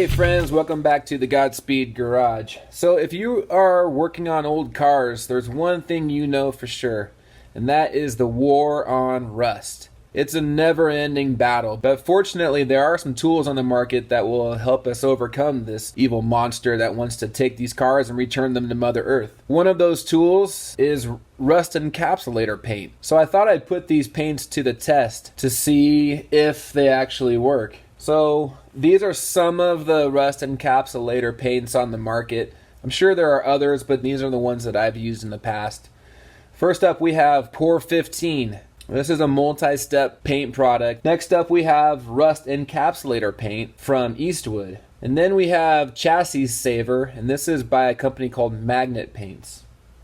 Hey friends, welcome back to the Godspeed Garage. So if you are working on old cars, there's one thing you know for sure, and that is the war on rust. It's a never-ending battle, but fortunately there are some tools on the market that will help us overcome this evil monster that wants to take these cars and return them to Mother Earth. One of those tools is rust encapsulator paint. So I thought I'd put these paints to the test to see if they actually work. So these are some of the rust encapsulator paints on the market. I'm sure there are others, but these are the ones that I've used in the past. First up we have Pour 15. This is a multi-step paint product. Next up we have rust encapsulator paint from Eastwood. And then we have Chassis Saver, and this is by a company called Magnet Paints.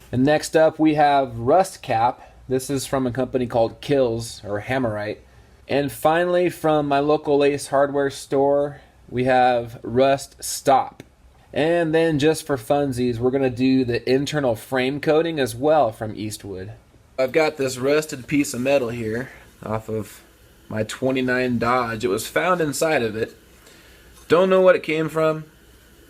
And next up we have Rust Cap. This is from a company called Kills or Hammerite. And finally, from my local Ace hardware store, we have Rust Stop. And then just for funsies, we're going to do the internal frame coating as well from Eastwood. I've got this rusted piece of metal here off of my 29 Dodge. It was found inside of it. Don't know what it came from.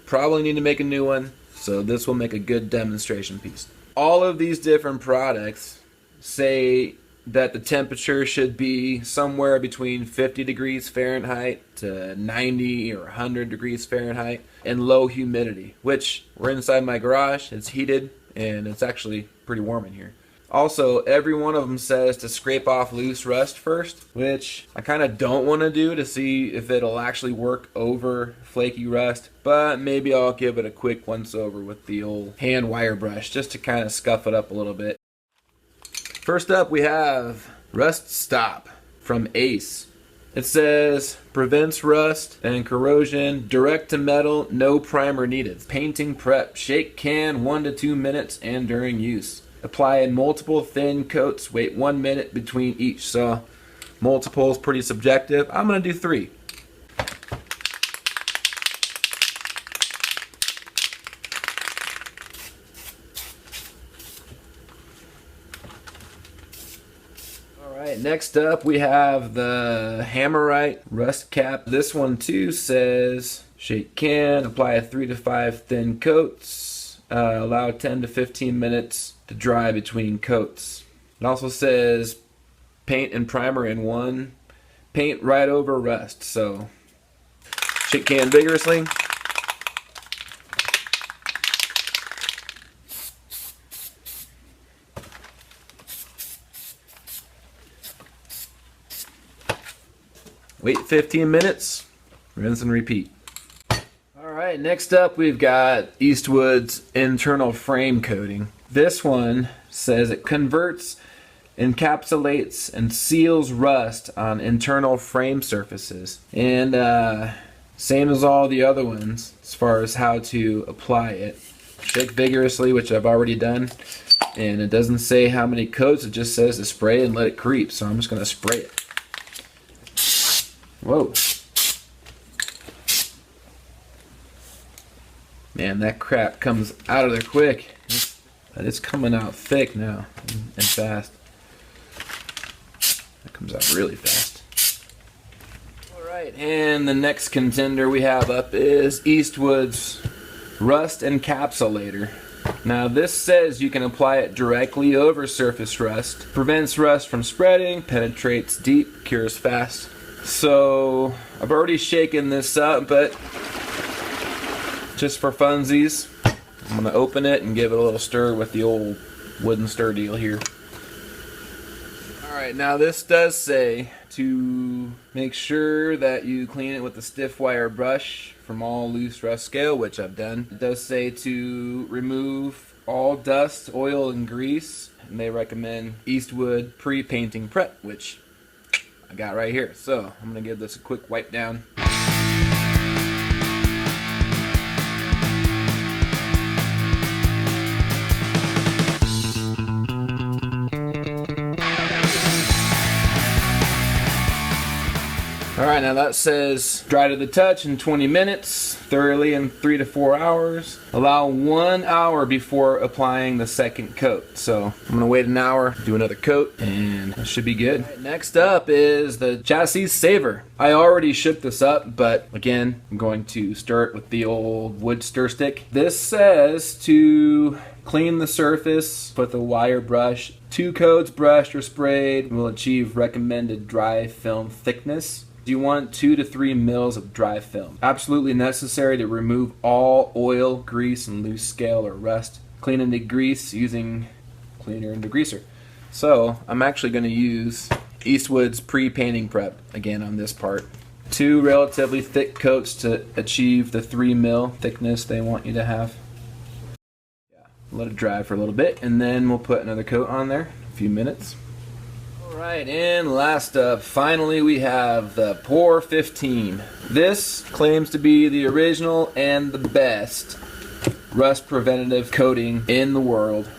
Probably need to make a new one, so this will make a good demonstration piece. All of these different products say that the temperature should be somewhere between 50 degrees Fahrenheit to 90 or 100 degrees Fahrenheit and low humidity, which we're inside my garage, it's heated, and it's actually pretty warm in here. Also, every one of them says to scrape off loose rust first, which I kind of don't want to do to see if it'll actually work over flaky rust, but maybe I'll give it a quick once over with the old hand wire brush just to kind of scuff it up a little bit. First up we have Rust Stop from Ace. It says prevents rust and corrosion, direct to metal, no primer needed. Painting prep, shake can 1 to 2 minutes and during use. Apply in multiple thin coats, wait 1 minute between each. So multiple is pretty subjective. I'm going to do 3. Alright, next up we have the Hammerite Rust Cap. This one too says shake can, apply 3 to 5 thin coats, allow 10 to 15 minutes to dry between coats. It also says paint and primer in one, paint right over rust. So shake can vigorously. Wait 15 minutes, rinse and repeat. Alright, next up we've got Eastwood's internal frame coating. This one says it converts, encapsulates, and seals rust on internal frame surfaces. And same as all the other ones as far as how to apply it. Shake vigorously, which I've already done. And it doesn't say how many coats, it just says to spray and let it creep. So I'm just going to spray it. Whoa. Man, that crap comes out of there quick. It's coming out thick now and fast. That comes out really fast. Alright, and the next contender we have up is Eastwood's Rust Encapsulator. Now this says you can apply it directly over surface rust. Prevents rust from spreading, penetrates deep, cures fast. So I've already shaken this up, but just for funsies, I'm going to open it and give it a little stir with the old wooden stir deal here. Alright, now this does say to make sure that you clean it with a stiff wire brush from all loose rust scale, which I've done. It does say to remove all dust, oil, and grease, and they recommend Eastwood pre-painting prep, which I got right here. So I'm going to give this a quick wipe down. Alright, Alright, now that says dry to the touch in 20 minutes, thoroughly in 3 to 4 hours. Allow 1 hour before applying the second coat. So I'm going to wait an hour, do another coat, and it should be good. Right, next up is the chassis saver. I already shook this up, but again, I'm going to stir it with the old wood stir stick. This says to clean the surface with a wire brush. 2 coats brushed or sprayed will achieve recommended dry film thickness. You want 2 to 3 mils of dry film. Absolutely necessary to remove all oil, grease, and loose scale or rust. Clean and degrease using cleaner and degreaser. So I'm actually going to use Eastwood's pre-painting prep again on this part. 2 relatively thick coats to achieve the 3 mil thickness they want you to have. Let it dry for a little bit, and then we'll put another coat on there, a few minutes. Alright, and last up, finally we have the Pour 15. This claims to be the original and the best rust preventative coating in the world.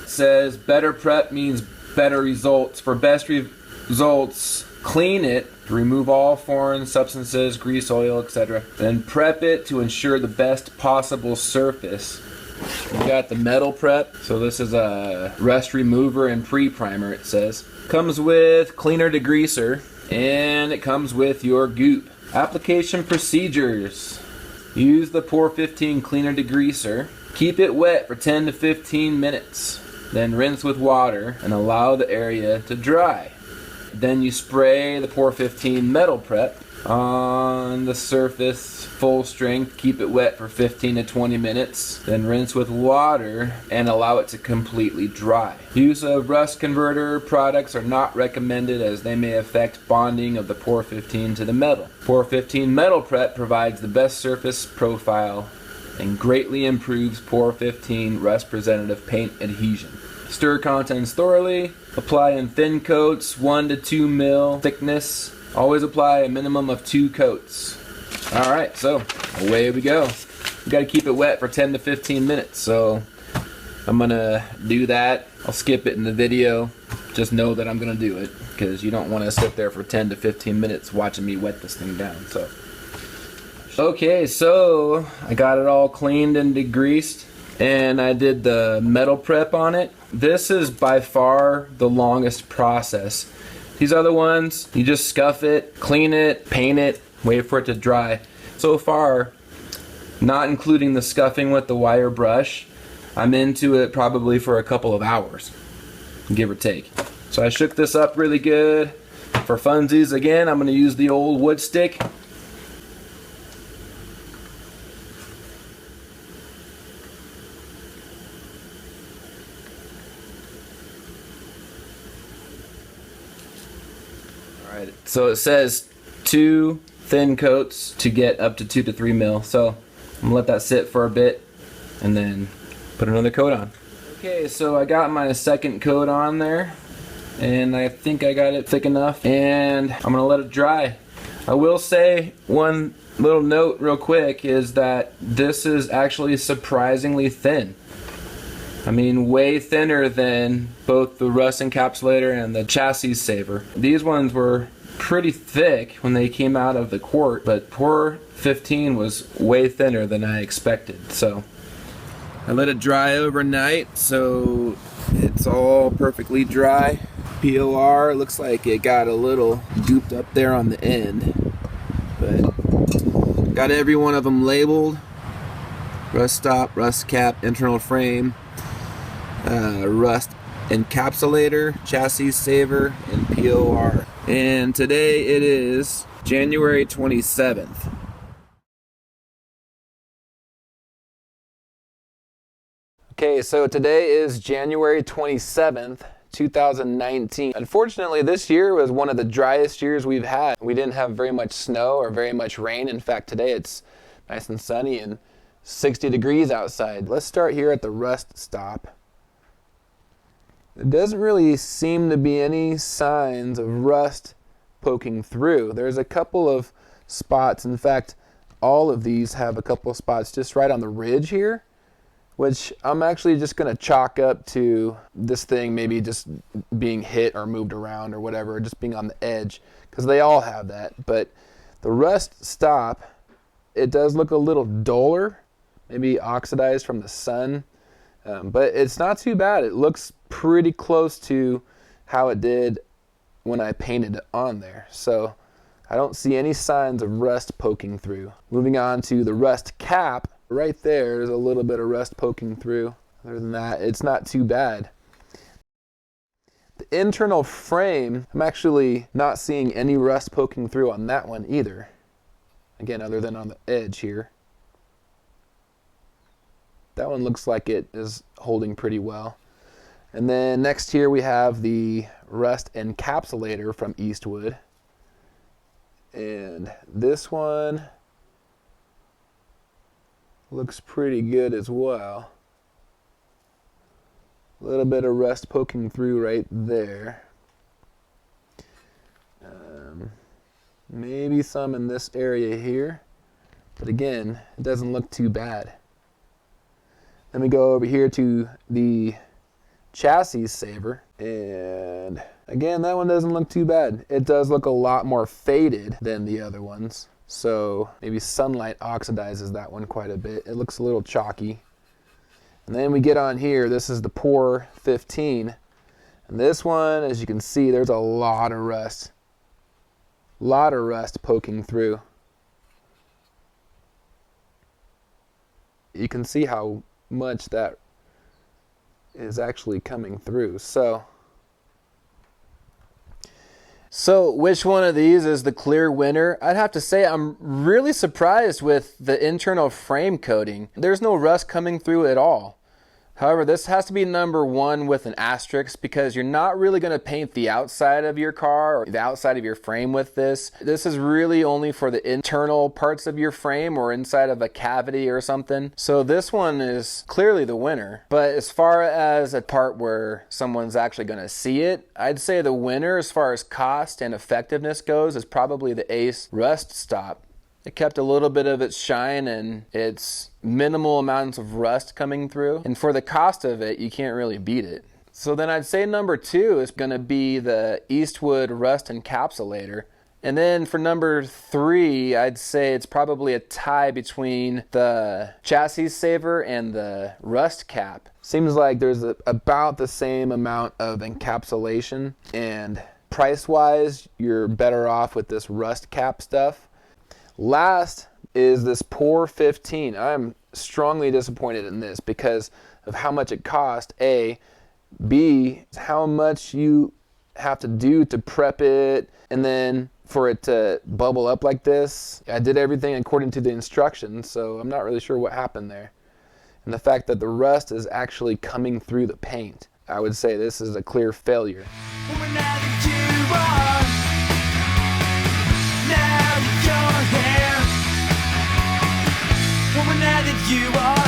It says better prep means better results. For best results, clean it, remove all foreign substances, grease, oil, etc. Then prep it to ensure the best possible surface. We got the metal prep, so this is a rust remover and pre-primer, it says. Comes with cleaner degreaser, and it comes with your goop. Application procedures. Use the Pour 15 cleaner degreaser. Keep it wet for 10 to 15 minutes. Then rinse with water and allow the area to dry. Then you spray the Pour 15 metal prep on the surface full strength. Keep it wet for 15 to 20 minutes. Then rinse with water and allow it to completely dry. Use of rust converter products are not recommended as they may affect bonding of the Pour 15 to the metal. Pour 15 metal prep provides the best surface profile and greatly improves Pour 15 rust preventative paint adhesion. Stir contents thoroughly. Apply in thin coats, 1 to 2 mil thickness. Always apply a minimum of 2 coats. Alright, so away we go. You gotta keep it wet for 10 to 15 minutes, so I'm gonna do that. I'll skip it in the video. Just know that I'm gonna do it, because you don't want to sit there for 10 to 15 minutes watching me wet this thing down. So okay, so I got it all cleaned and degreased, and I did the metal prep on it. This is by far the longest process. These other ones, you just scuff it, clean it, paint it, wait for it to dry. So far, not including the scuffing with the wire brush, I'm into it probably for a couple of hours, give or take. So I shook this up really good. For funsies, again, I'm going to use the old wood stick. Alright, so it says 2 thin coats to get up to 2 to 3 mil. So I'm going to let that sit for a bit and then put another coat on. Okay, so I got my second coat on there, and I think I got it thick enough, and I'm going to let it dry. I will say one little note real quick is that this is actually surprisingly thin. I mean, way thinner than both the rust encapsulator and the chassis saver. These ones were pretty thick when they came out of the quart, but Pour 15 was way thinner than I expected. So I let it dry overnight, so it's all perfectly dry. POR looks like it got a little gooped up there on the end, but got every one of them labeled. Rust stop, rust cap, internal frame, rust encapsulator, chassis saver, and POR. And today it is January 27th. Okay, so today is January 27th, 2019. Unfortunately, this year was one of the driest years we've had. We didn't have very much snow or very much rain. In fact, today it's nice and sunny and 60 degrees outside. Let's start here at the rust stop. There doesn't really seem to be any signs of rust poking through. There's a couple of spots. In fact, all of these have a couple of spots just right on the ridge here, which I'm actually just going to chalk up to this thing maybe just being hit or moved around or whatever, just being on the edge, because they all have that. But The rust stop, it does look a little duller, maybe oxidized from the sun, but it's not too bad. It looks pretty close to how it did when I painted it on there. So I don't see any signs of rust poking through. Moving on to the rust cap, right there's a little bit of rust poking through. Other than that, it's not too bad. The internal frame, I'm actually not seeing any rust poking through on that one either. Again, other than on the edge here. That one looks like it is holding pretty well. And then next here we have the rust encapsulator from Eastwood. And this one looks pretty good as well. A little bit of rust poking through right there. Maybe some in this area here. But again, it doesn't look too bad. Then we go over here to the chassis saver. And again, that one doesn't look too bad. It does look a lot more faded than the other ones. So maybe sunlight oxidizes that one quite a bit. It looks a little chalky. And then we get on here, this is the Pour 15. And this one, as you can see, there's a lot of rust. A lot of rust poking through. You can see how much that is actually coming through. So which one of these is the clear winner? I'd have to say I'm really surprised with the internal frame coating. There's no rust coming through at all. However, this has to be number one with an asterisk because you're not really going to paint the outside of your car or the outside of your frame with this. This is really only for the internal parts of your frame or inside of a cavity or something. So this one is clearly the winner. But as far as a part where someone's actually going to see it, I'd say the winner as far as cost and effectiveness goes is probably the Ace Rust Stop. It kept a little bit of its shine and its minimal amounts of rust coming through. And for the cost of it, you can't really beat it. So then I'd say number two is going to be the Eastwood Rust Encapsulator. And then for number three, I'd say it's probably a tie between the Chassis Saver and the Rust Cap. Seems like there's about the same amount of encapsulation. And price-wise, you're better off with this Rust Cap stuff. Last is this Pour 15. I'm strongly disappointed in this because of how much it cost, A. B, how much you have to do to prep it, and then for it to bubble up like this. I did everything according to the instructions, so I'm not really sure what happened there. And the fact that the rust is actually coming through the paint, I would say this is a clear failure. Now that you are